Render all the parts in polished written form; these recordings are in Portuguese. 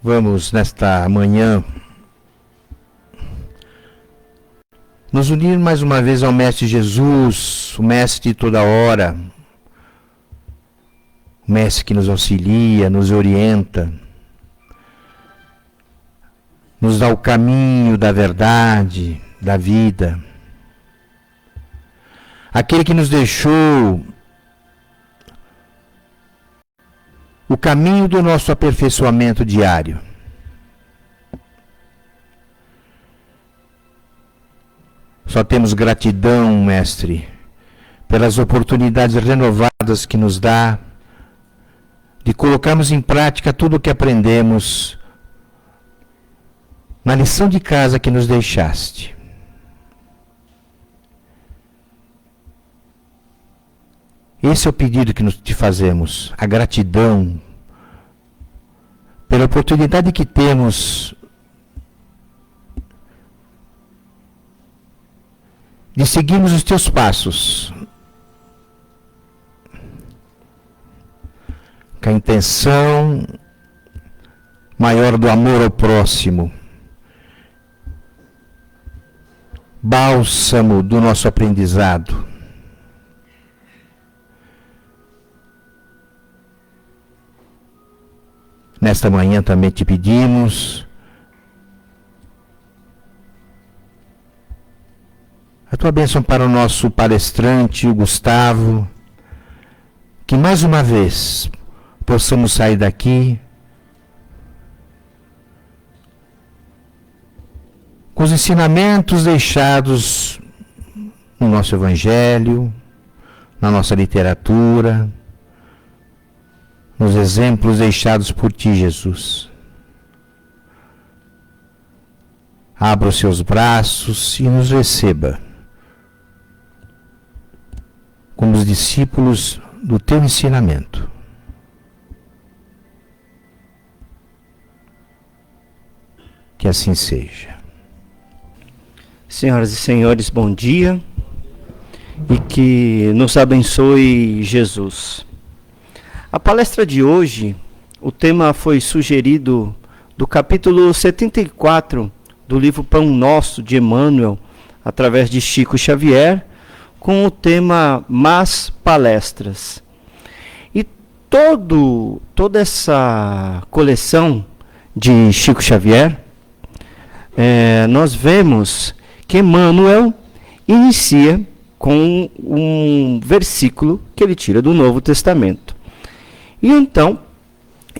Vamos, nesta manhã, nos unir mais uma vez ao Mestre Jesus, o Mestre de toda hora, o Mestre que nos auxilia, nos orienta, nos dá o caminho da verdade, da vida. Aquele que nos deixou o caminho do nosso aperfeiçoamento diário. Só temos gratidão, Mestre, pelas oportunidades renovadas que nos dá de colocarmos em prática tudo o que aprendemos na lição de casa que nos deixaste. Esse é o pedido que te fazemos, a gratidão pela oportunidade que temos de seguirmos os teus passos, com a intenção maior do amor ao próximo, bálsamo do nosso aprendizado. Nesta manhã também te pedimos a tua bênção para o nosso palestrante, o Gustavo, que mais uma vez possamos sair daqui com os ensinamentos deixados no nosso Evangelho, na nossa literatura, nos exemplos deixados por ti, Jesus. Abra os seus braços e nos receba como os discípulos do teu ensinamento. Que assim seja. Senhoras e senhores, bom dia e que nos abençoe Jesus. A palestra de hoje, o tema foi sugerido do capítulo 74 do livro Pão Nosso de Emmanuel, através de Chico Xavier, com o tema Más Palestras. E toda essa coleção de Chico Xavier, nós vemos que Emmanuel inicia com um versículo que ele tira do Novo Testamento. E então,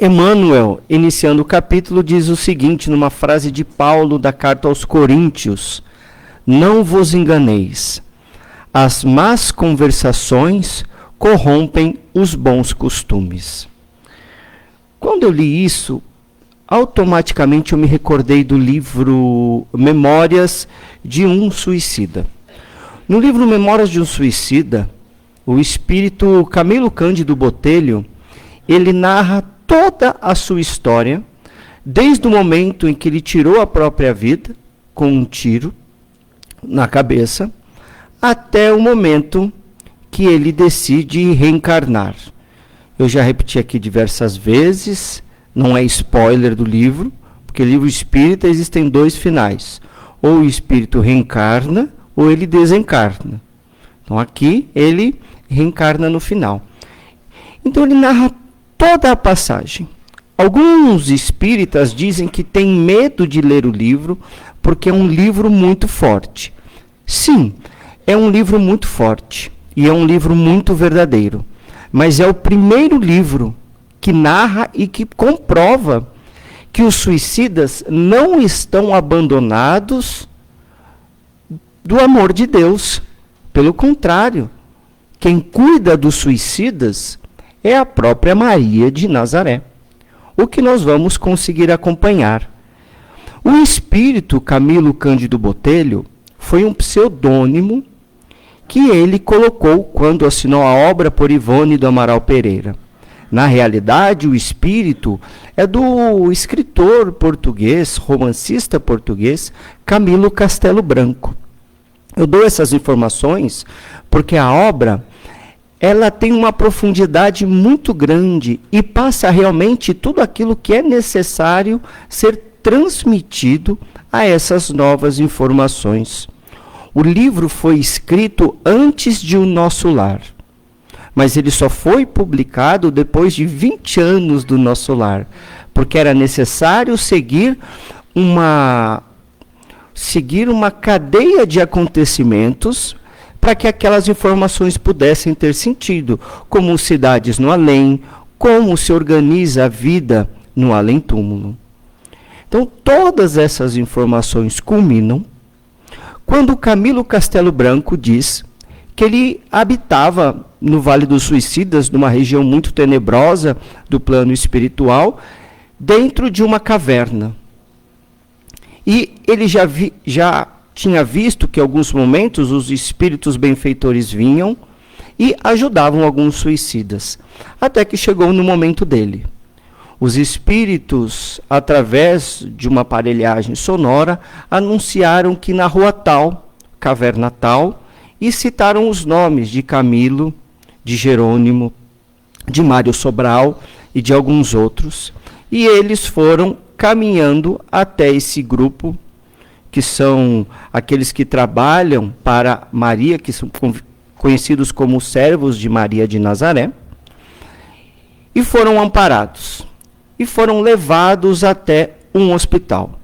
Emmanuel, iniciando o capítulo, diz o seguinte, numa frase de Paulo da carta aos Coríntios: não vos enganeis, as más conversações corrompem os bons costumes. Quando eu li isso, automaticamente eu me recordei do livro Memórias de um Suicida. No livro Memórias de um Suicida, o espírito Camilo Cândido Botelho, ele narra toda a sua história, desde o momento em que ele tirou a própria vida, com um tiro na cabeça, até o momento que ele decide reencarnar. Eu já repeti aqui diversas vezes, não é spoiler do livro, porque no livro espírita existem dois finais. Ou o espírito reencarna, ou ele desencarna. Então aqui ele reencarna no final. Então ele narra toda a passagem. Alguns espíritas dizem que têm medo de ler o livro porque é um livro muito forte. Sim, é um livro muito forte e é um livro muito verdadeiro. Mas é o primeiro livro que narra e que comprova que os suicidas não estão abandonados do amor de Deus. Pelo contrário, quem cuida dos suicidas é a própria Maria de Nazaré. O que nós vamos conseguir acompanhar. O espírito Camilo Cândido Botelho foi um pseudônimo que ele colocou quando assinou a obra por Ivone do Amaral Pereira. Na realidade, o espírito é do escritor português, romancista português, Camilo Castelo Branco. Eu dou essas informações porque a obra ela tem uma profundidade muito grande e passa realmente tudo aquilo que é necessário ser transmitido a essas novas informações. O livro foi escrito antes de O Nosso Lar, mas ele só foi publicado depois de 20 anos do Nosso Lar, porque era necessário seguir uma cadeia de acontecimentos para que aquelas informações pudessem ter sentido, como cidades no além, como se organiza a vida no além-túmulo. Então, todas essas informações culminam quando Camilo Castelo Branco diz que ele habitava no Vale dos Suicidas, numa região muito tenebrosa do plano espiritual, dentro de uma caverna. E ele já tinha visto que em alguns momentos os espíritos benfeitores vinham e ajudavam alguns suicidas. Até que chegou no momento dele. Os espíritos, através de uma aparelhagem sonora, anunciaram que na rua tal, caverna tal, e citaram os nomes de Camilo, de Jerônimo, de Mário Sobral e de alguns outros. E eles foram caminhando até esse grupo, que são aqueles que trabalham para Maria, que são conhecidos como servos de Maria de Nazaré, e foram amparados. E foram levados até um hospital.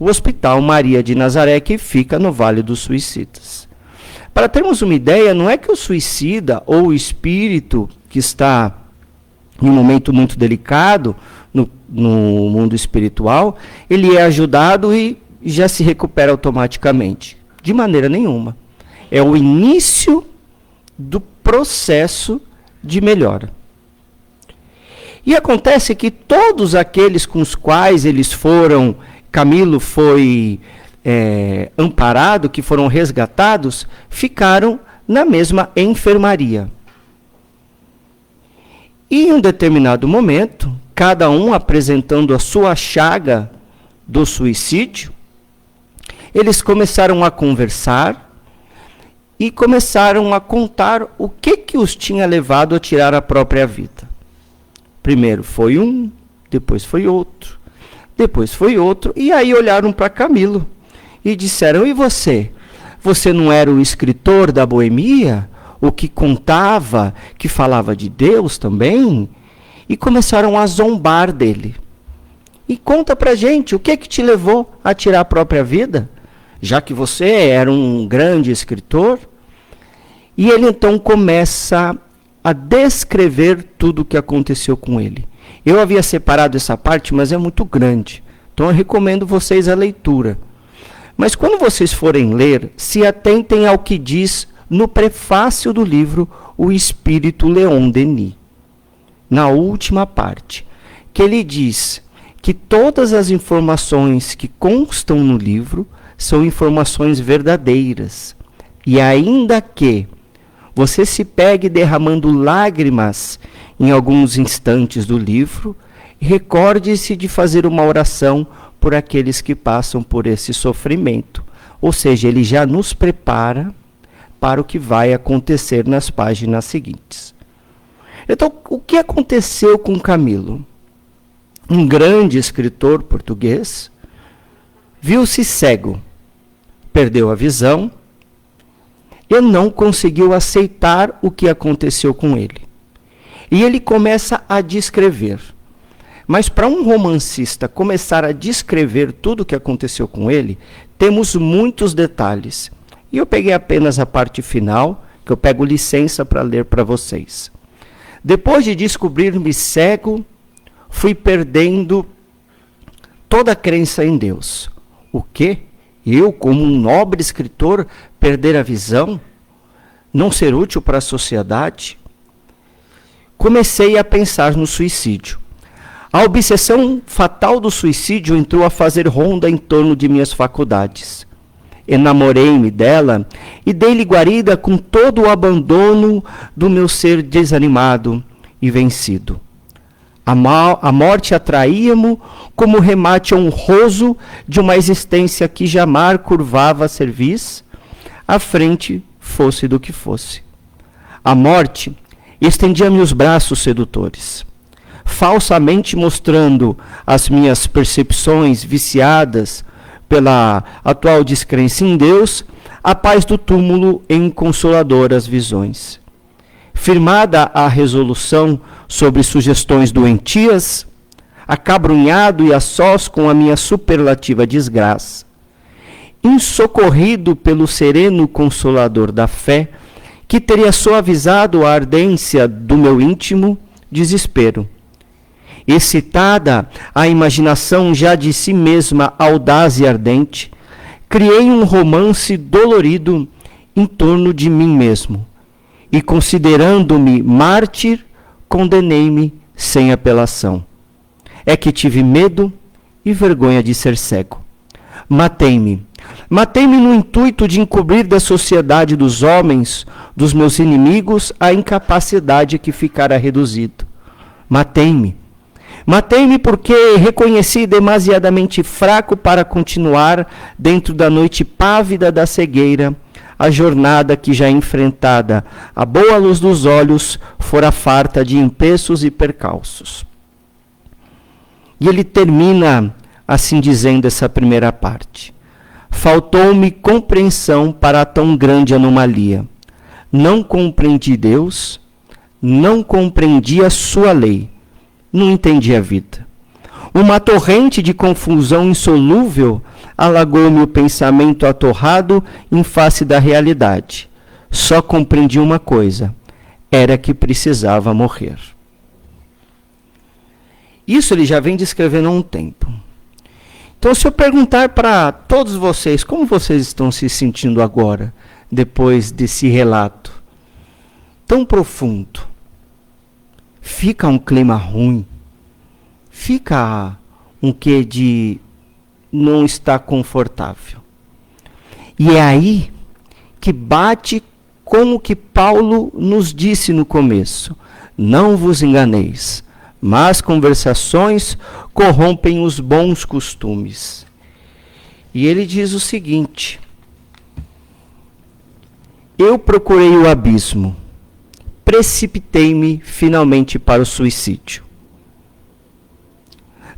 O Hospital Maria de Nazaré, que fica no Vale dos Suicidas. Para termos uma ideia, não é que o suicida ou o espírito que está em um momento muito delicado no mundo espiritual, ele é ajudado e já se recupera automaticamente. De maneira nenhuma. É o início do processo de melhora. E acontece que todos aqueles com os quais eles foram, Camilo foi amparado, que foram resgatados, ficaram na mesma enfermaria. E em um determinado momento, cada um apresentando a sua chaga do suicídio, eles começaram a conversar e começaram a contar o que os tinha levado a tirar a própria vida. Primeiro foi um, depois foi outro, depois foi outro, e aí olharam para Camilo e disseram: e você? Você não era o escritor da Boemia? O que contava, que falava de Deus também? E começaram a zombar dele. E conta pra gente, o que te levou a tirar a própria vida? Já que você era um grande escritor. E ele então começa a descrever tudo o que aconteceu com ele. Eu havia separado essa parte, mas é muito grande. Então eu recomendo vocês a leitura. Mas quando vocês forem ler, se atentem ao que diz no prefácio do livro O Espírito Leon Denis. Na última parte, que ele diz que todas as informações que constam no livro são informações verdadeiras. E ainda que você se pegue derramando lágrimas em alguns instantes do livro, recorde-se de fazer uma oração por aqueles que passam por esse sofrimento. Ou seja, ele já nos prepara para o que vai acontecer nas páginas seguintes. Então, o que aconteceu com Camilo? Um grande escritor português viu-se cego, perdeu a visão, e não conseguiu aceitar o que aconteceu com ele. E ele começa a descrever. Mas para um romancista começar a descrever tudo o que aconteceu com ele, temos muitos detalhes. E eu peguei apenas a parte final, que eu pego licença para ler para vocês. Depois de descobrir-me cego, fui perdendo toda a crença em Deus. O quê? Eu, como um nobre escritor, perder a visão? Não ser útil para a sociedade? Comecei a pensar no suicídio. A obsessão fatal do suicídio entrou a fazer ronda em torno de minhas faculdades. Enamorei-me dela e dei-lhe guarida com todo o abandono do meu ser desanimado e vencido. A morte atraía-mo como o remate honroso de uma existência que jamais curvava a cerviz, à frente fosse do que fosse. A morte Estendia-me os braços sedutores, falsamente mostrando as minhas percepções viciadas pela atual descrença em Deus, a paz do túmulo em consoladoras visões. Firmada a resolução sobre sugestões doentias, acabrunhado e a sós com a minha superlativa desgraça, insocorrido pelo sereno consolador da fé, que teria suavizado a ardência do meu íntimo desespero. Excitada a imaginação já de si mesma audaz e ardente, criei um romance dolorido em torno de mim mesmo, e considerando-me mártir, condenei-me sem apelação. É que tive medo e vergonha de ser cego. Matei-me no intuito de encobrir da sociedade dos homens, dos meus inimigos, a incapacidade que ficara reduzido. Matei-me porque reconheci demasiadamente fraco para continuar dentro da noite pávida da cegueira, a jornada que já enfrentada, a boa luz dos olhos, fora farta de empeços e percalços. E ele termina assim dizendo essa primeira parte. Faltou-me compreensão para tão grande anomalia. Não compreendi Deus, não compreendi a sua lei, não entendi a vida. Uma torrente de confusão insolúvel alagou-me o pensamento atorrado em face da realidade. Só compreendi uma coisa, era que precisava morrer. Isso ele já vem descrevendo há um tempo. Então, se eu perguntar para todos vocês, como vocês estão se sentindo agora, depois desse relato tão profundo? Fica um clima ruim? Fica um quê de não estar confortável? E é aí que bate com o que Paulo nos disse no começo. Não vos enganeis. Mas conversações corrompem os bons costumes. E ele diz o seguinte: eu procurei o abismo, precipitei-me finalmente para o suicídio.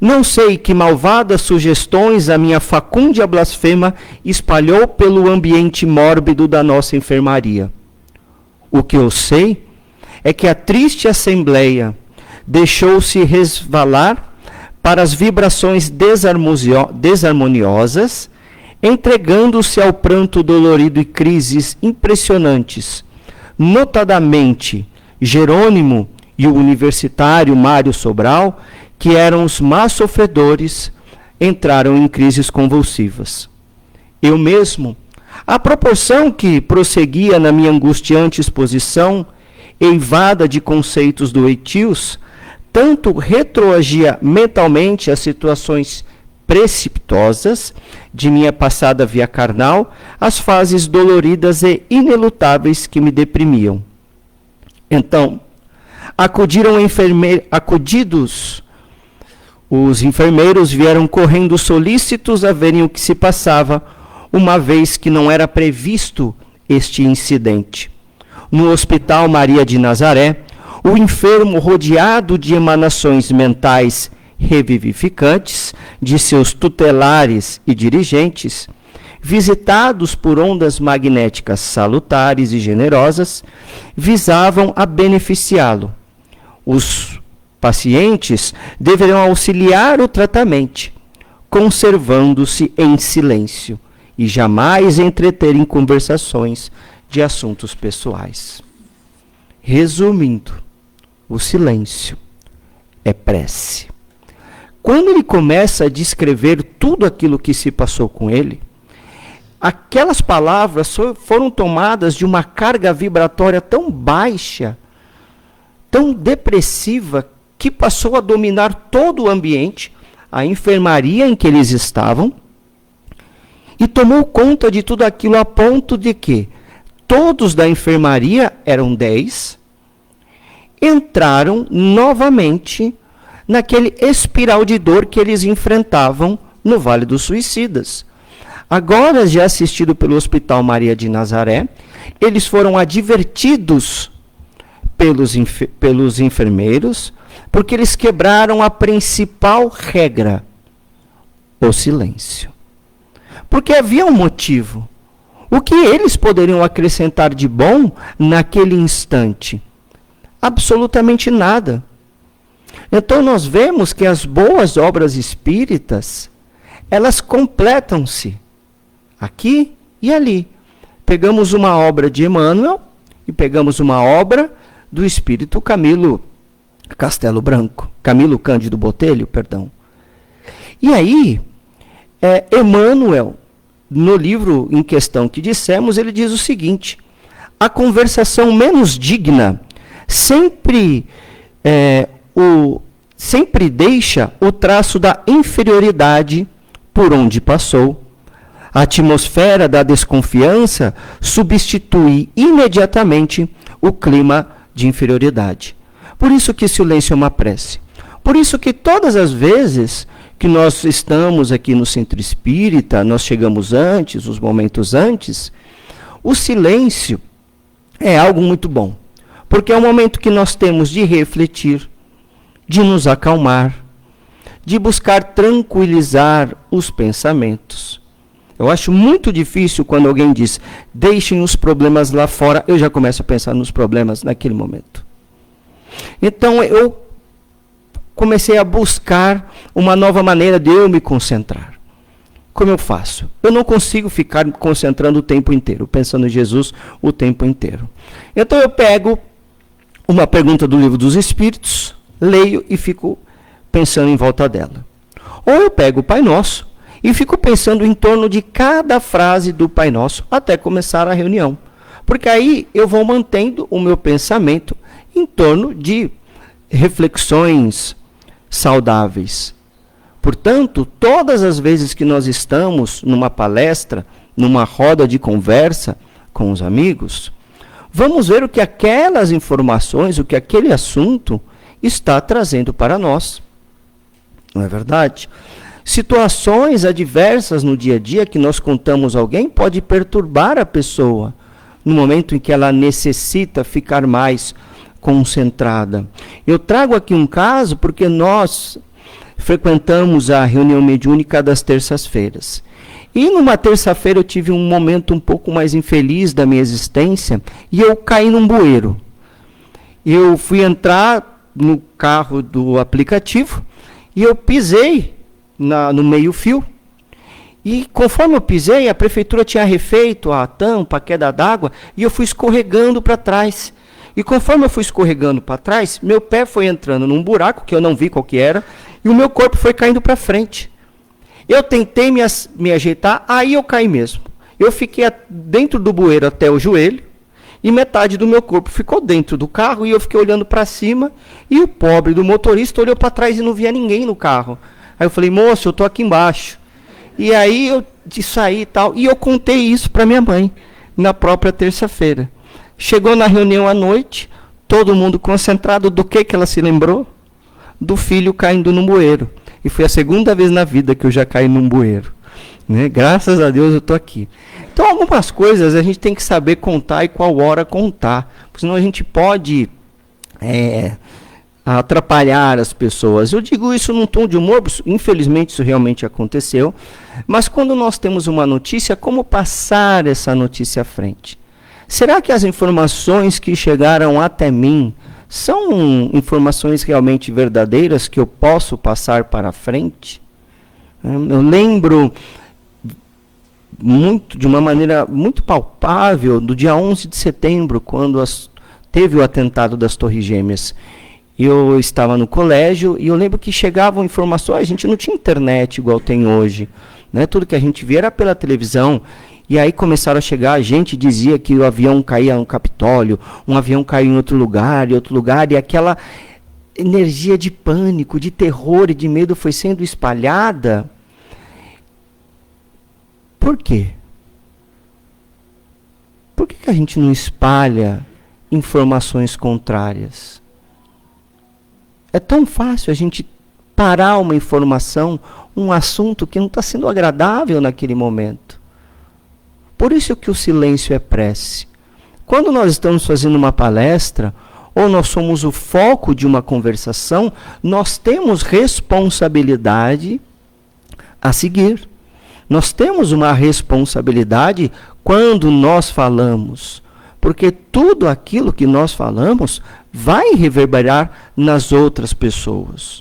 Não sei que malvadas sugestões a minha facúndia blasfema espalhou pelo ambiente mórbido da nossa enfermaria. O que eu sei é que a triste assembleia deixou-se resvalar para as vibrações desarmoniosas, entregando-se ao pranto dolorido e crises impressionantes. Notadamente, Jerônimo e o universitário Mário Sobral, que eram os mais sofredores, entraram em crises convulsivas. Eu mesmo, à proporção que prosseguia na minha angustiante exposição, eivada de conceitos doentios, tanto retroagia mentalmente às situações precipitosas de minha passada via carnal, às fases doloridas e inelutáveis que me deprimiam. Então, acudidos, os enfermeiros vieram correndo solícitos a verem o que se passava, uma vez que não era previsto este incidente. No Hospital Maria de Nazaré, o enfermo, rodeado de emanações mentais revivificantes de seus tutelares e dirigentes, visitados por ondas magnéticas salutares e generosas, visavam a beneficiá-lo. Os pacientes deverão auxiliar o tratamento, conservando-se em silêncio e jamais entreter em conversações de assuntos pessoais. Resumindo, o silêncio é prece. Quando ele começa a descrever tudo aquilo que se passou com ele, aquelas palavras foram tomadas de uma carga vibratória tão baixa, tão depressiva, que passou a dominar todo o ambiente, a enfermaria em que eles estavam, e tomou conta de tudo aquilo a ponto de que todos da enfermaria, eram 10, entraram novamente naquele espiral de dor que eles enfrentavam no Vale dos Suicidas. Agora, já assistido pelo Hospital Maria de Nazaré, eles foram advertidos pelos enfermeiros, porque eles quebraram a principal regra, o silêncio. Porque havia um motivo. O que eles poderiam acrescentar de bom naquele instante? Absolutamente nada. Então nós vemos que as boas obras espíritas, elas completam-se aqui e ali. Pegamos uma obra de Emmanuel e pegamos uma obra do espírito Camilo Cândido Botelho, perdão. E aí, Emmanuel, no livro em questão que dissemos, ele diz o seguinte: a conversação menos digna sempre deixa o traço da inferioridade por onde passou. A atmosfera da desconfiança substitui imediatamente o clima de inferioridade. Por isso que silêncio é uma prece. Por isso que todas as vezes que nós estamos aqui no Centro Espírita, nós chegamos antes, os momentos antes, o silêncio é algo muito bom. Porque é um momento que nós temos de refletir, de nos acalmar, de buscar tranquilizar os pensamentos. Eu acho muito difícil quando alguém diz, deixem os problemas lá fora, eu já começo a pensar nos problemas naquele momento. Então eu comecei a buscar uma nova maneira de eu me concentrar. Como eu faço? Eu não consigo ficar me concentrando o tempo inteiro, pensando em Jesus o tempo inteiro. Então eu pego uma pergunta do Livro dos Espíritos, leio e fico pensando em volta dela. Ou eu pego o Pai Nosso e fico pensando em torno de cada frase do Pai Nosso até começar a reunião. Porque aí eu vou mantendo o meu pensamento em torno de reflexões saudáveis. Portanto, todas as vezes que nós estamos numa palestra, numa roda de conversa com os amigos, vamos ver o que aquelas informações, o que aquele assunto está trazendo para nós. Não é verdade? Situações adversas no dia a dia que nós contamos a alguém pode perturbar a pessoa no momento em que ela necessita ficar mais concentrada. Eu trago aqui um caso porque nós frequentamos a reunião mediúnica das terças-feiras. E numa terça-feira eu tive um momento um pouco mais infeliz da minha existência e eu caí num bueiro. Eu fui entrar no carro do aplicativo e eu pisei no meio-fio. E conforme eu pisei, a prefeitura tinha refeito a tampa, a queda d'água, e eu fui escorregando para trás. E conforme eu fui escorregando para trás, meu pé foi entrando num buraco, que eu não vi qual que era, e o meu corpo foi caindo para frente. Eu tentei me ajeitar, aí eu caí mesmo. Eu fiquei dentro do bueiro até o joelho, e metade do meu corpo ficou dentro do carro, e eu fiquei olhando para cima, e o pobre do motorista olhou para trás e não via ninguém no carro. Aí eu falei, moço, eu estou aqui embaixo. E aí eu saí e tal, e eu contei isso para minha mãe, na própria terça-feira. Chegou na reunião à noite, todo mundo concentrado, do que ela se lembrou? Do filho caindo no bueiro. E foi a segunda vez na vida que eu já caí num bueiro. Né? Graças a Deus eu estou aqui. Então algumas coisas a gente tem que saber contar e qual hora contar. Porque senão a gente pode atrapalhar as pessoas. Eu digo isso num tom de humor, infelizmente isso realmente aconteceu. Mas quando nós temos uma notícia, como passar essa notícia à frente? Será que as informações que chegaram até mim são informações realmente verdadeiras que eu posso passar para frente? Eu lembro de uma maneira muito palpável do dia 11 de setembro, quando teve o atentado das Torres Gêmeas. Eu estava no colégio e eu lembro que chegavam informações, a gente não tinha internet igual tem hoje, né? Tudo que a gente via era pela televisão. E aí começaram a chegar, a gente dizia que o avião caía no Capitólio, um avião caiu em outro lugar, e aquela energia de pânico, de terror e de medo foi sendo espalhada. Por quê? Por que a gente não espalha informações contrárias? É tão fácil a gente parar uma informação, um assunto que não está sendo agradável naquele momento. Por isso que o silêncio é prece. Quando nós estamos fazendo uma palestra, ou nós somos o foco de uma conversação, nós temos responsabilidade a seguir. Nós temos uma responsabilidade quando nós falamos, porque tudo aquilo que nós falamos vai reverberar nas outras pessoas.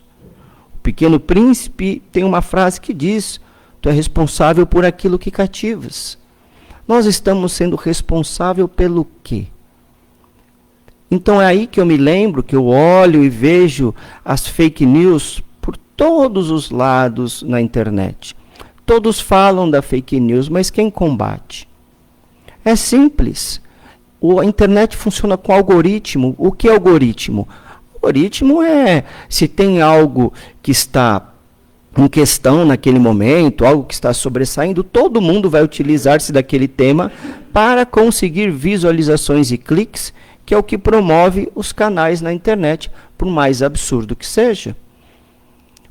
O Pequeno Príncipe tem uma frase que diz: tu é responsável por aquilo que cativas. Nós estamos sendo responsáveis pelo quê? Então é aí que eu me lembro, que eu olho e vejo as fake news por todos os lados na internet. Todos falam da fake news, mas quem combate? É simples. A internet funciona com algoritmo. O que é algoritmo? Algoritmo é se tem algo que está em questão naquele momento, algo que está sobressaindo, todo mundo vai utilizar-se daquele tema para conseguir visualizações e cliques, que é o que promove os canais na internet, por mais absurdo que seja.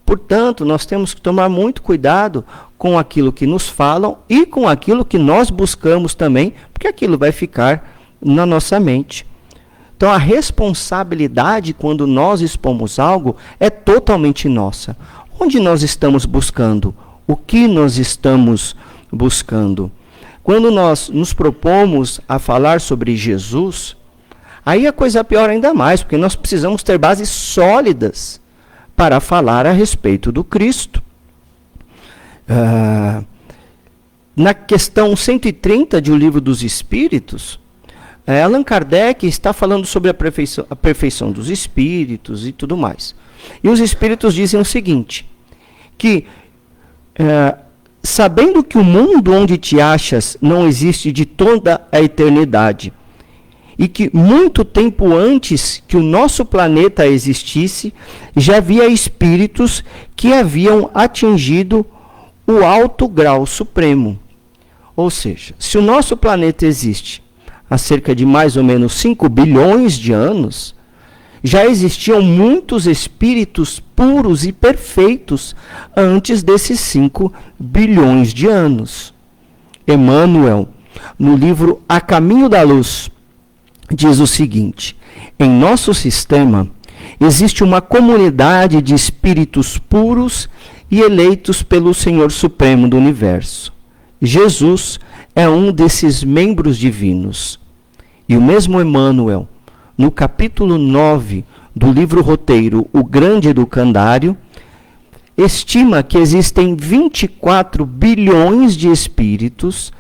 Portanto, nós temos que tomar muito cuidado com aquilo que nos falam e com aquilo que nós buscamos também, porque aquilo vai ficar na nossa mente. Então, a responsabilidade, quando nós expomos algo, é totalmente nossa. Onde nós estamos buscando? O que nós estamos buscando? Quando nós nos propomos a falar sobre Jesus, aí a coisa piora ainda mais, porque nós precisamos ter bases sólidas para falar a respeito do Cristo. Na questão 130 de O Livro dos Espíritos, Allan Kardec está falando sobre a perfeição dos espíritos e tudo mais. E os espíritos dizem o seguinte, que sabendo que o mundo onde te achas não existe de toda a eternidade, e que muito tempo antes que o nosso planeta existisse, já havia espíritos que haviam atingido o alto grau supremo. Ou seja, se o nosso planeta existe há cerca de mais ou menos 5 bilhões de anos, já existiam muitos espíritos puros e perfeitos antes desses 5 bilhões de anos. Emmanuel, no livro A Caminho da Luz, diz o seguinte: em nosso sistema existe uma comunidade de espíritos puros e eleitos pelo Senhor Supremo do Universo. Jesus é um desses membros divinos. E o mesmo Emmanuel, no capítulo 9 do livro roteiro O Grande Educandário, estima que existem 24 bilhões de espíritos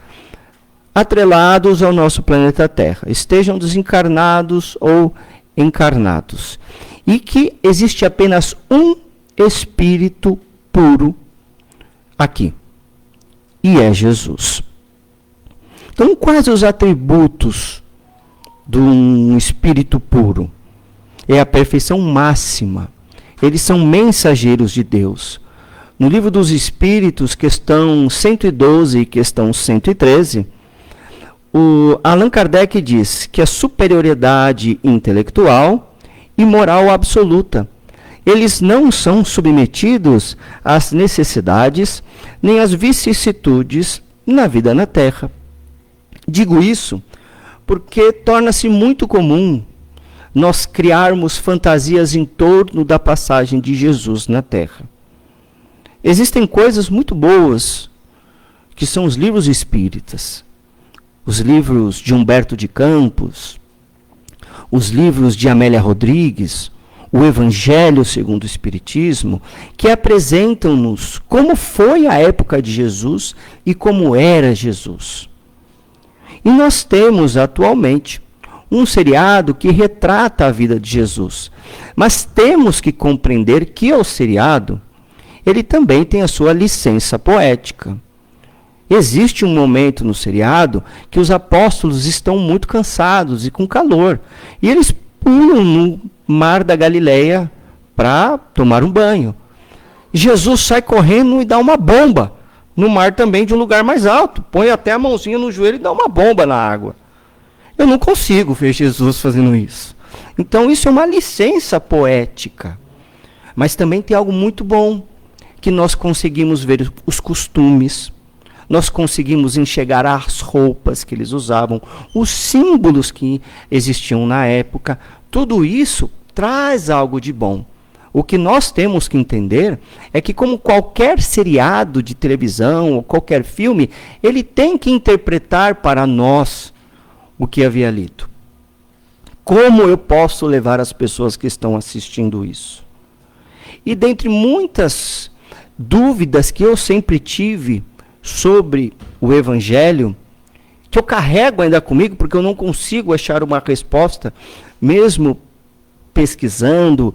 atrelados ao nosso planeta Terra, estejam desencarnados ou encarnados, e que existe apenas um espírito puro aqui, e é Jesus. Então, quais os atributos de um espírito puro? É a perfeição máxima. Eles são mensageiros de Deus. No Livro dos Espíritos, questão 112 e questão 113, o Allan Kardec diz que a superioridade intelectual e moral absoluta, eles não são submetidos às necessidades nem às vicissitudes na vida na Terra. Digo isso porque torna-se muito comum nós criarmos fantasias em torno da passagem de Jesus na Terra. Existem coisas muito boas, que são os livros espíritas, os livros de Humberto de Campos, os livros de Amélia Rodrigues, o Evangelho segundo o Espiritismo, que apresentam-nos como foi a época de Jesus e como era Jesus. E nós temos atualmente um seriado que retrata a vida de Jesus. Mas temos que compreender que o seriado, ele também tem a sua licença poética. Existe um momento no seriado que os apóstolos estão muito cansados e com calor. E eles pulam no mar da Galileia para tomar um banho. Jesus sai correndo e dá uma bomba no mar também, de um lugar mais alto. Põe até a mãozinha no joelho e dá uma bomba na água. Eu não consigo ver Jesus fazendo isso. Então isso é uma licença poética. Mas também tem algo muito bom, que nós conseguimos ver os costumes, nós conseguimos enxergar as roupas que eles usavam, os símbolos que existiam na época. tudo isso traz algo de bom. O que nós temos que entender é que, como qualquer seriado de televisão ou qualquer filme, ele tem que interpretar para nós o que havia lido. Como eu posso levar as pessoas que estão assistindo isso? E dentre muitas dúvidas que eu sempre tive sobre o Evangelho, que eu carrego ainda comigo, porque eu não consigo achar uma resposta, mesmo pesquisando,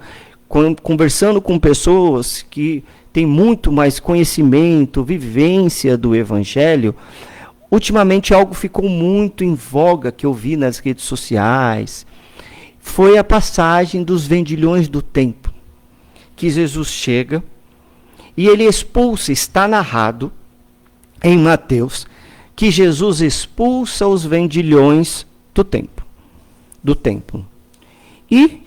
conversando com pessoas que têm muito mais conhecimento, vivência do Evangelho. Ultimamente algo ficou muito em voga que eu vi nas redes sociais. Foi a passagem dos vendilhões do templo, que Jesus chega e ele expulsa, está narrado em Mateus, que Jesus expulsa os vendilhões do templo. E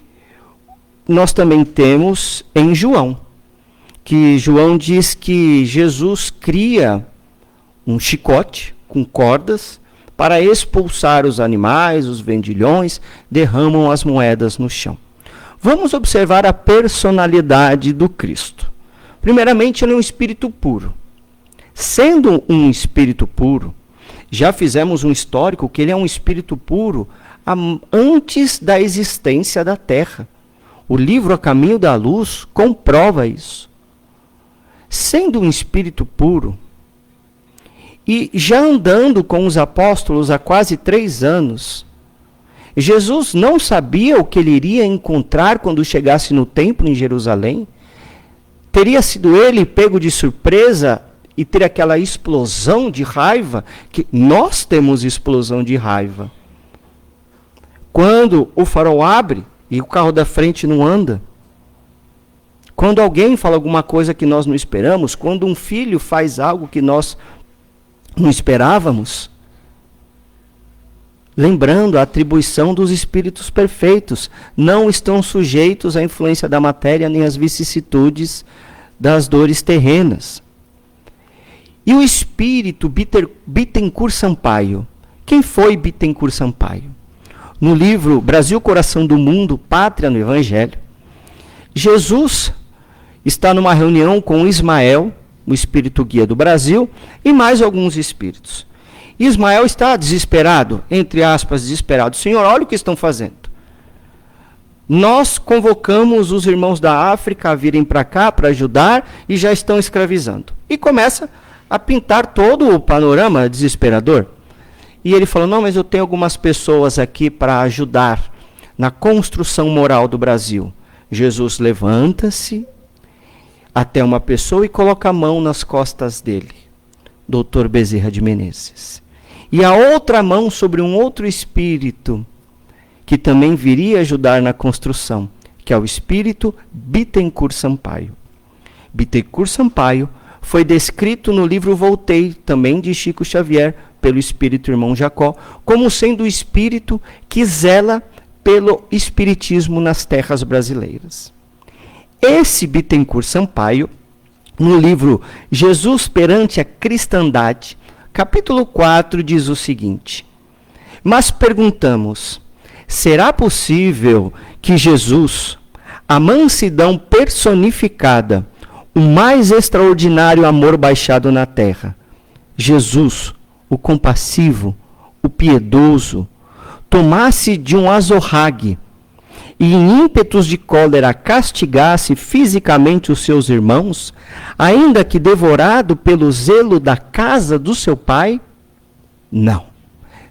nós também temos em João, que João diz que Jesus cria um chicote com cordas para expulsar os animais, os vendilhões, derramam as moedas no chão. Vamos observar a personalidade do Cristo. Primeiramente, ele é um espírito puro. Sendo um espírito puro, já fizemos um histórico que ele é um espírito puro antes da existência da Terra. O livro A Caminho da Luz comprova isso. Sendo um espírito puro, e já andando com os apóstolos há quase 3 anos, Jesus não sabia o que ele iria encontrar quando chegasse no templo em Jerusalém? Teria sido ele pego de surpresa e ter aquela explosão de raiva? Que nós temos explosão de raiva. Quando o farol abre e o carro da frente não anda. Quando alguém fala alguma coisa que nós não esperamos. Quando um filho faz algo que nós não esperávamos. Lembrando a atribuição dos espíritos perfeitos. Não estão sujeitos à influência da matéria nem às vicissitudes das dores terrenas. E o espírito Bittencourt Sampaio. Quem foi Bittencourt Sampaio? No livro Brasil, Coração do Mundo, Pátria no Evangelho, Jesus está numa reunião com Ismael, o espírito guia do Brasil, e mais alguns espíritos. Ismael está desesperado, entre aspas, desesperado. Senhor, olha o que estão fazendo. Nós convocamos os irmãos da África a virem para cá para ajudar e já estão escravizando. E começa a pintar todo o panorama desesperador. E ele falou, não, mas eu tenho algumas pessoas aqui para ajudar na construção moral do Brasil. Jesus levanta-se até uma pessoa e coloca a mão nas costas dele, Dr. Bezerra de Menezes. E a outra mão sobre um outro espírito, que também viria ajudar na construção, que é o espírito Bittencourt Sampaio. Bittencourt Sampaio foi descrito no livro Voltei, também de Chico Xavier, pelo espírito irmão Jacó, como sendo o espírito que zela pelo espiritismo nas terras brasileiras. Esse Bittencourt Sampaio, no livro Jesus perante a Cristandade, capítulo 4, diz o seguinte: mas perguntamos, será possível que Jesus, a mansidão personificada, o mais extraordinário amor baixado na terra, Jesus, o compassivo, o piedoso, tomasse de um azorrague e em ímpetos de cólera castigasse fisicamente os seus irmãos, ainda que devorado pelo zelo da casa do seu pai? Não,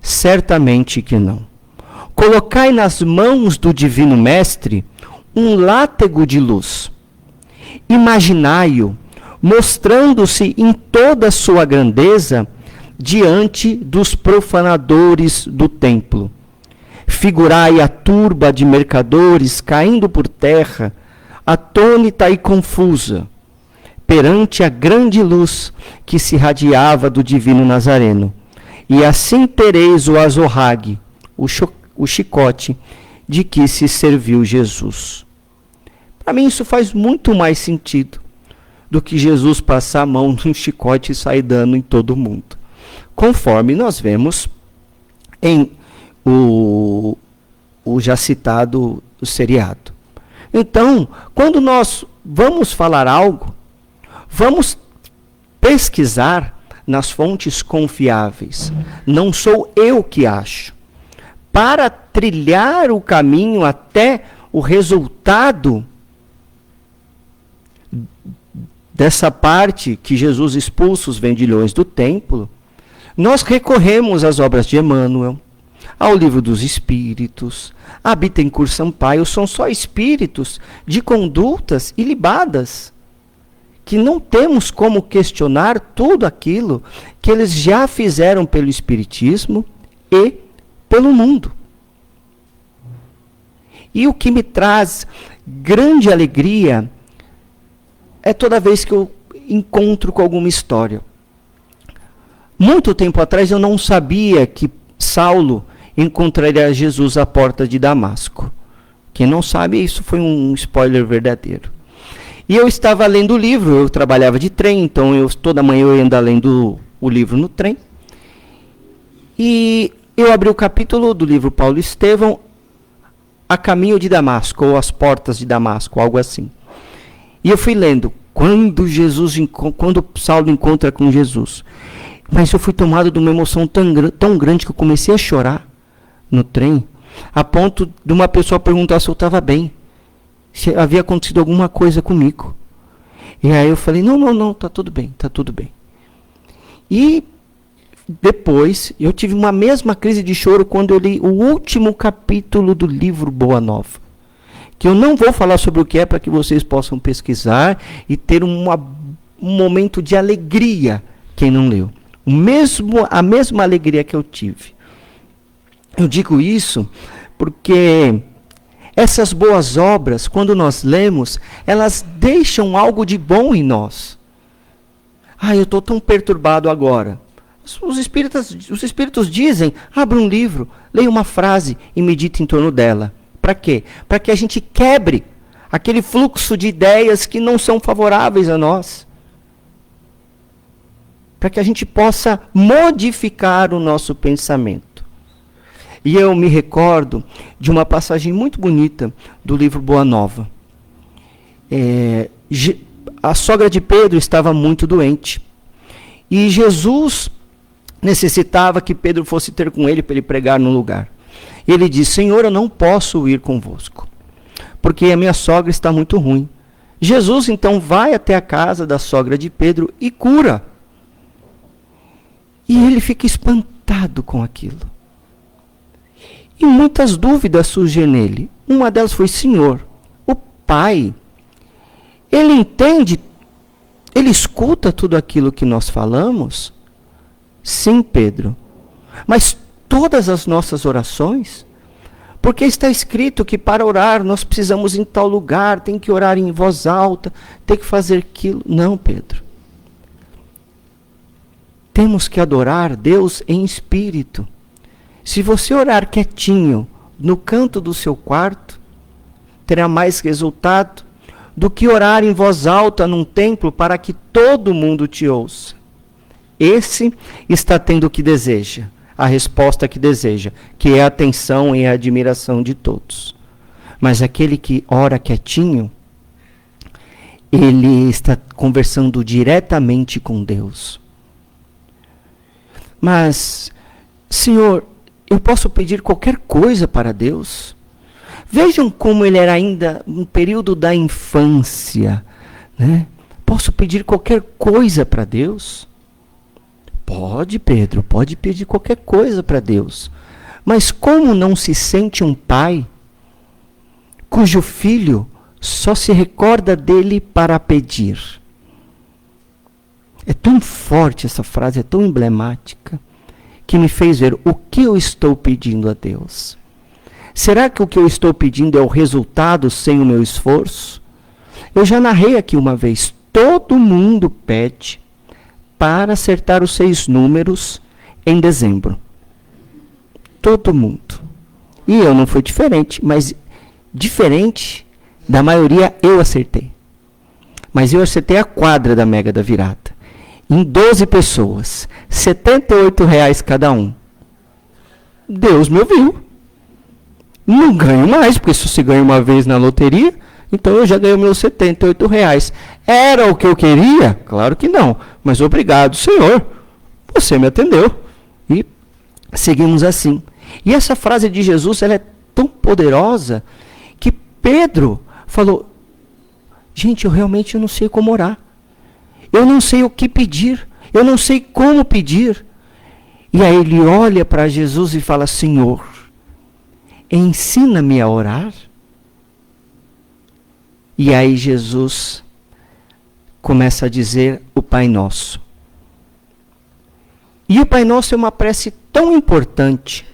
certamente que não. Colocai nas mãos do Divino Mestre um látego de luz. Imaginai-o mostrando-se em toda a sua grandeza diante dos profanadores do templo. Figurai a turba de mercadores caindo por terra, atônita e confusa, perante a grande luz que se radiava do divino Nazareno. E assim tereis o azorrague, o chicote de que se serviu Jesus. Para mim isso faz muito mais sentido do que Jesus passar a mão num chicote e sair dando em todo mundo. Conforme nós vemos em o o já citado o seriado. Então, quando nós vamos falar algo, vamos pesquisar nas fontes confiáveis. Não sou eu que acho. Para trilhar o caminho até o resultado dessa parte que Jesus expulsa os vendilhões do templo, nós recorremos às obras de Emmanuel, ao Livro dos Espíritos, a Bittencourt Sampaio. São só espíritos de condutas ilibadas, que não temos como questionar tudo aquilo que eles já fizeram pelo Espiritismo e pelo mundo. E o que me traz grande alegria é toda vez que eu encontro com alguma história. Muito tempo atrás eu não sabia que Saulo encontraria Jesus à porta de Damasco. Quem não sabe, isso foi um spoiler verdadeiro. E eu estava lendo o livro, eu trabalhava de trem, então toda manhã eu ia andar lendo o livro no trem. E eu abri o capítulo do livro Paulo Estevão, A Caminho de Damasco, ou As Portas de Damasco, algo assim. E eu fui lendo, quando Saulo encontra com Jesus. Mas eu fui tomado de uma emoção tão grande que eu comecei a chorar no trem, a ponto de uma pessoa perguntar se eu estava bem, se havia acontecido alguma coisa comigo. E aí eu falei, não, está tudo bem, está tudo bem. E depois, eu tive uma mesma crise de choro quando eu li o último capítulo do livro Boa Nova. Que eu não vou falar sobre o que é, para que vocês possam pesquisar e ter um momento de alegria, quem não leu. A mesma alegria que eu tive. Eu digo isso porque essas boas obras, quando nós lemos, elas deixam algo de bom em nós. Eu estou tão perturbado agora. Os espíritos dizem, abra um livro, leia uma frase e medite em torno dela. Para quê? Para que a gente quebre aquele fluxo de ideias que não são favoráveis a nós. Para que a gente possa modificar o nosso pensamento. E eu me recordo de uma passagem muito bonita do livro Boa Nova. A sogra de Pedro estava muito doente. E Jesus necessitava que Pedro fosse ter com ele para ele pregar no lugar. E ele disse, Senhor, eu não posso ir convosco, porque a minha sogra está muito ruim. Jesus então vai até a casa da sogra de Pedro e cura. E ele fica espantado com aquilo. E muitas dúvidas surgem nele. Uma delas foi, Senhor, o Pai, ele entende, ele escuta tudo aquilo que nós falamos? Sim, Pedro. Mas todas as nossas orações? Porque está escrito que para orar nós precisamos ir em tal lugar, tem que orar em voz alta, tem que fazer aquilo. Não, Pedro. Temos que adorar Deus em espírito. Se você orar quietinho, no canto do seu quarto, terá mais resultado do que orar em voz alta num templo para que todo mundo te ouça. Esse está tendo o que deseja, a resposta que deseja, que é a atenção e a admiração de todos. Mas aquele que ora quietinho, ele está conversando diretamente com Deus. Mas, Senhor, eu posso pedir qualquer coisa para Deus? Vejam como ele era ainda no período da infância, né? Posso pedir qualquer coisa para Deus? Pode, Pedro, pode pedir qualquer coisa para Deus. Mas como não se sente um pai cujo filho só se recorda dele para pedir? É tão forte essa frase, é tão emblemática, que me fez ver o que eu estou pedindo a Deus. Será que o que eu estou pedindo é o resultado sem o meu esforço? Eu já narrei aqui uma vez, todo mundo pede para acertar os 6 números em dezembro. Todo mundo. E eu não fui diferente, mas diferente da maioria eu acertei. Mas eu acertei a quadra da Mega da Virada. Em 12 pessoas, R$ 78 cada um. Deus me ouviu. Não ganho mais, porque se você ganha uma vez na loteria, então eu já ganhei meus R$ 78. Era o que eu queria? Claro que não. Mas obrigado, Senhor. Você me atendeu. E seguimos assim. E essa frase de Jesus, ela é tão poderosa que Pedro falou: gente, eu realmente não sei como orar. Eu não sei o que pedir. Eu não sei como pedir. E aí ele olha para Jesus e fala: Senhor, ensina-me a orar. E aí Jesus começa a dizer o Pai Nosso. E o Pai Nosso é uma prece tão importante,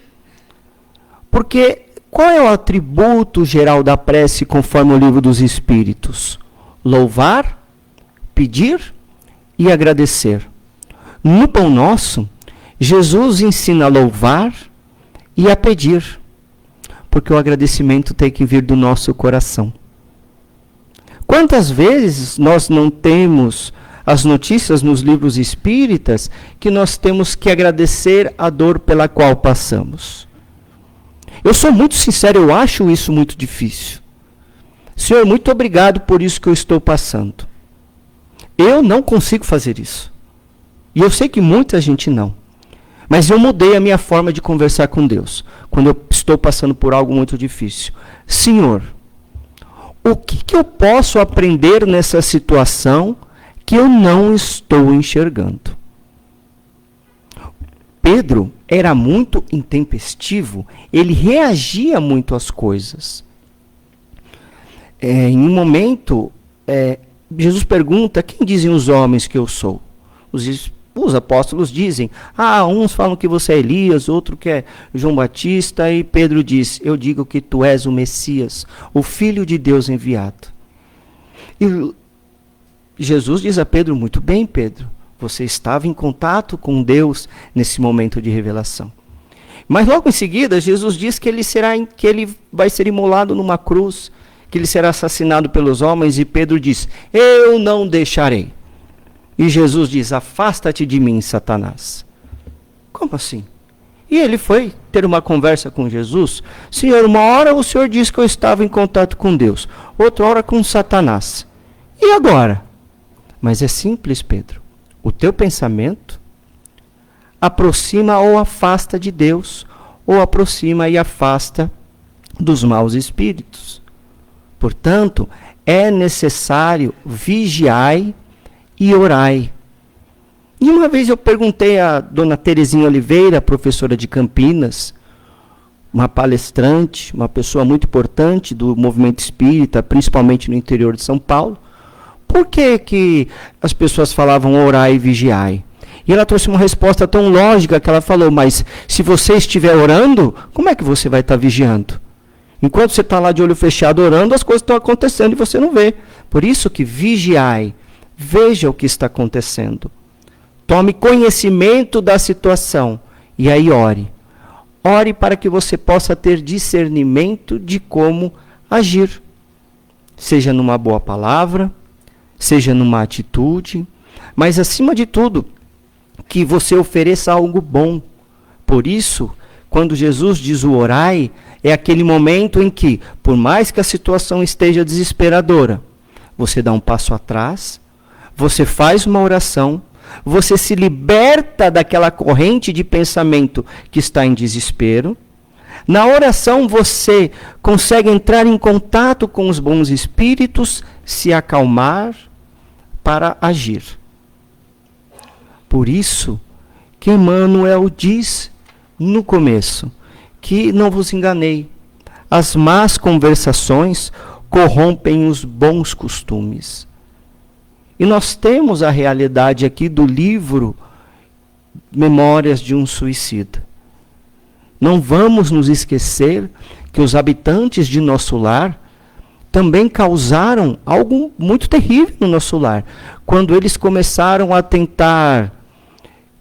porque qual é o atributo geral da prece conforme o Livro dos Espíritos? Louvar, pedir e agradecer. No Pão Nosso, Jesus ensina a louvar e a pedir, porque o agradecimento tem que vir do nosso coração. Quantas vezes nós não temos as notícias nos livros espíritas que nós temos que agradecer a dor pela qual passamos? Eu sou muito sincero, eu acho isso muito difícil. Senhor, muito obrigado por isso que eu estou passando. Eu não consigo fazer isso. E eu sei que muita gente não. Mas eu mudei a minha forma de conversar com Deus quando eu estou passando por algo muito difícil. Senhor, o que eu posso aprender nessa situação que eu não estou enxergando? Pedro era muito intempestivo, ele reagia muito às coisas. Em um momento, Jesus pergunta: quem dizem os homens que eu sou? Os apóstolos dizem: uns falam que você é Elias, outro que é João Batista, e Pedro diz: eu digo que tu és o Messias, o Filho de Deus enviado. E Jesus diz a Pedro: muito bem, Pedro, você estava em contato com Deus nesse momento de revelação. Mas logo em seguida, Jesus diz que ele vai ser imolado numa cruz, que ele será assassinado pelos homens, e Pedro diz: eu não deixarei. E Jesus diz: afasta-te de mim, Satanás. Como assim? E ele foi ter uma conversa com Jesus. Senhor, uma hora o Senhor disse que eu estava em contato com Deus, outra hora com Satanás. E agora? Mas é simples, Pedro. O teu pensamento aproxima ou afasta de Deus, ou aproxima e afasta dos maus espíritos. Portanto, é necessário vigiai e orai. E uma vez eu perguntei a dona Terezinha Oliveira, professora de Campinas, uma palestrante, uma pessoa muito importante do movimento espírita, principalmente no interior de São Paulo, por que as pessoas falavam orai e vigiai? E ela trouxe uma resposta tão lógica que ela falou: mas se você estiver orando, como é que você vai estar vigiando? Enquanto você está lá de olho fechado orando, as coisas estão acontecendo e você não vê. Por isso que vigiai. Veja o que está acontecendo. Tome conhecimento da situação e aí ore. Ore para que você possa ter discernimento de como agir. Seja numa boa palavra, seja numa atitude, mas acima de tudo, que você ofereça algo bom. Por isso, quando Jesus diz o orai, é aquele momento em que, por mais que a situação esteja desesperadora, você dá um passo atrás, você faz uma oração, você se liberta daquela corrente de pensamento que está em desespero. Na oração você consegue entrar em contato com os bons espíritos, se acalmar para agir. Por isso que Emmanuel diz no começo que não vos enganei, as más conversações corrompem os bons costumes. E nós temos a realidade aqui do livro Memórias de um Suicida. Não vamos nos esquecer que os habitantes de nosso lar também causaram algo muito terrível no nosso lar. Quando eles começaram a tentar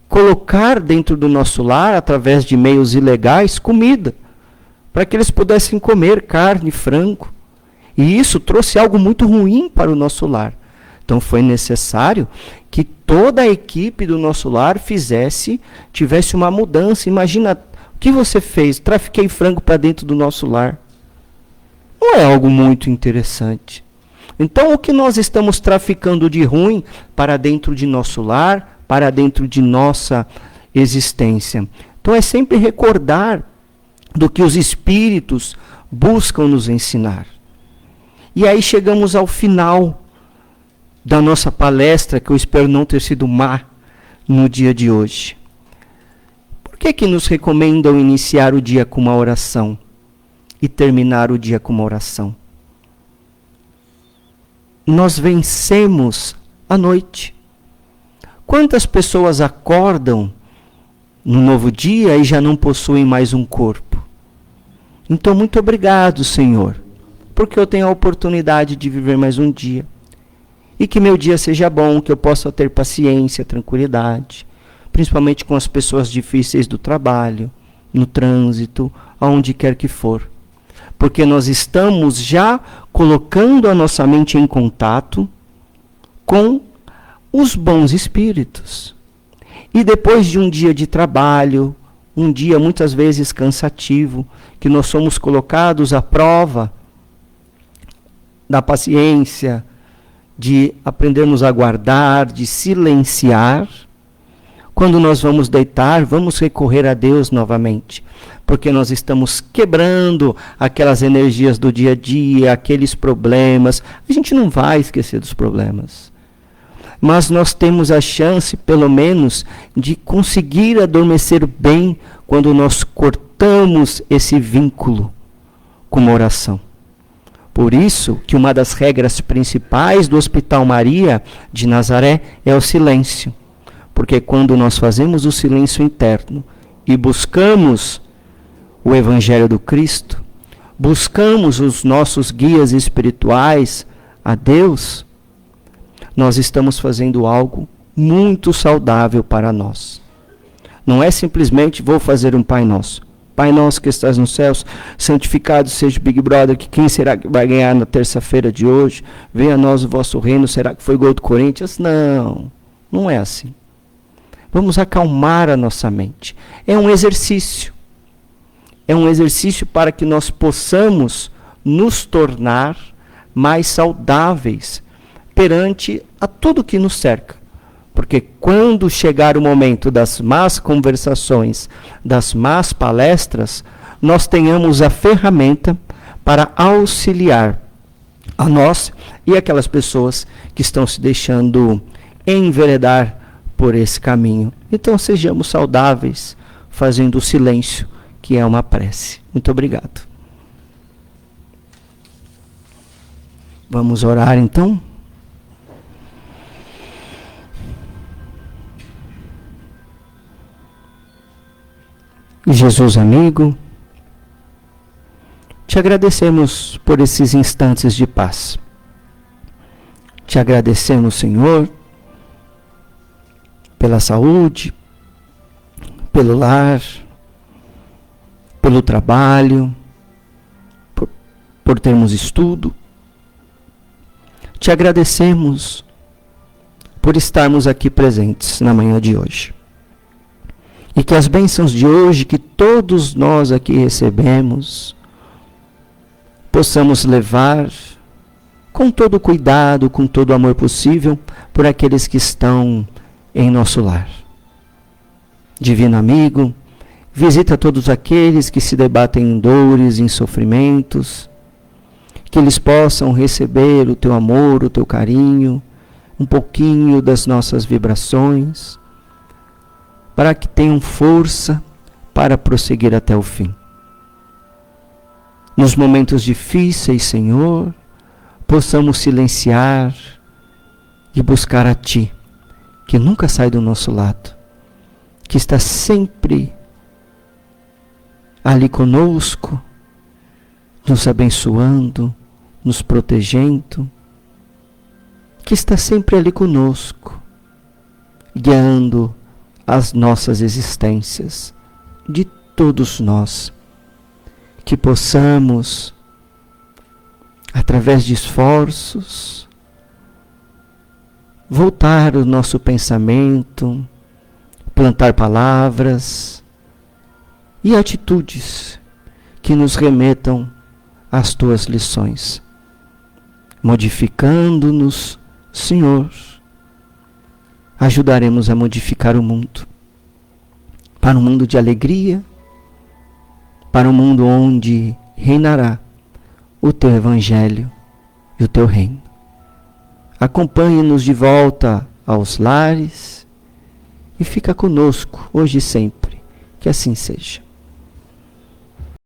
colocar dentro do nosso lar, através de meios ilegais, comida, para que eles pudessem comer carne, frango. E isso trouxe algo muito ruim para o nosso lar. Então foi necessário que toda a equipe do nosso lar tivesse uma mudança. Imagina O que você fez? Trafiquei frango para dentro do nosso lar. Não é algo muito interessante. Então, o que nós estamos traficando de ruim para dentro de nosso lar, para dentro de nossa existência? Então, é sempre recordar do que os espíritos buscam nos ensinar. E aí chegamos ao final da nossa palestra, que eu espero não ter sido má no dia de hoje. Por que nos recomendam iniciar o dia com uma oração e terminar o dia com uma oração? Nós vencemos a noite. Quantas pessoas acordam no novo dia e já não possuem mais um corpo? Então, muito obrigado, Senhor, porque eu tenho a oportunidade de viver mais um dia. E que meu dia seja bom, que eu possa ter paciência, tranquilidade, principalmente com as pessoas difíceis do trabalho, no trânsito, aonde quer que for. Porque nós estamos já colocando a nossa mente em contato com os bons espíritos. E depois de um dia de trabalho, um dia muitas vezes cansativo, que nós somos colocados à prova da paciência, de aprendermos a guardar, de silenciar. Quando nós vamos deitar, vamos recorrer a Deus novamente, porque nós estamos quebrando aquelas energias do dia a dia, aqueles problemas. A gente não vai esquecer dos problemas, mas nós temos a chance, pelo menos, de conseguir adormecer bem quando nós cortamos esse vínculo com uma oração. Por isso que uma das regras principais do Hospital Maria de Nazaré é o silêncio. Porque quando nós fazemos o silêncio interno e buscamos o Evangelho do Cristo, buscamos os nossos guias espirituais a Deus, nós estamos fazendo algo muito saudável para nós. Não é simplesmente vou fazer um Pai Nosso. Pai nosso que estás nos céus, santificado seja o Big Brother, que quem será que vai ganhar na terça-feira de hoje? Venha a nós o vosso reino, será que foi gol do Corinthians? Não, não é assim. Vamos acalmar a nossa mente. É um exercício. É um exercício para que nós possamos nos tornar mais saudáveis perante a tudo que nos cerca. Porque quando chegar o momento das más conversações, das más palestras, nós tenhamos a ferramenta para auxiliar a nós e aquelas pessoas que estão se deixando enveredar por esse caminho. Então sejamos saudáveis, fazendo o silêncio, que é uma prece. Muito obrigado. Vamos orar então? Jesus amigo, te agradecemos por esses instantes de paz. Te agradecemos, Senhor, pela saúde, pelo lar, pelo trabalho, por termos estudo. Te agradecemos por estarmos aqui presentes na manhã de hoje. E que as bênçãos de hoje, que todos nós aqui recebemos, possamos levar com todo o cuidado, com todo o amor possível, por aqueles que estão em nosso lar. Divino amigo, visita todos aqueles que se debatem em dores, em sofrimentos, que eles possam receber o teu amor, o teu carinho, um pouquinho das nossas vibrações, para que tenham força para prosseguir até o fim. Nos momentos difíceis, Senhor, possamos silenciar e buscar a Ti, que nunca sai do nosso lado, que está sempre ali conosco, nos abençoando, nos protegendo, que está sempre ali conosco, guiando as nossas existências, de todos nós, que possamos, através de esforços, voltar o nosso pensamento, plantar palavras e atitudes que nos remetam às tuas lições. Modificando-nos, Senhor, ajudaremos a modificar o mundo, para um mundo de alegria, para um mundo onde reinará o teu evangelho e o teu reino. Acompanhe-nos de volta aos lares e fica conosco hoje e sempre, que assim seja.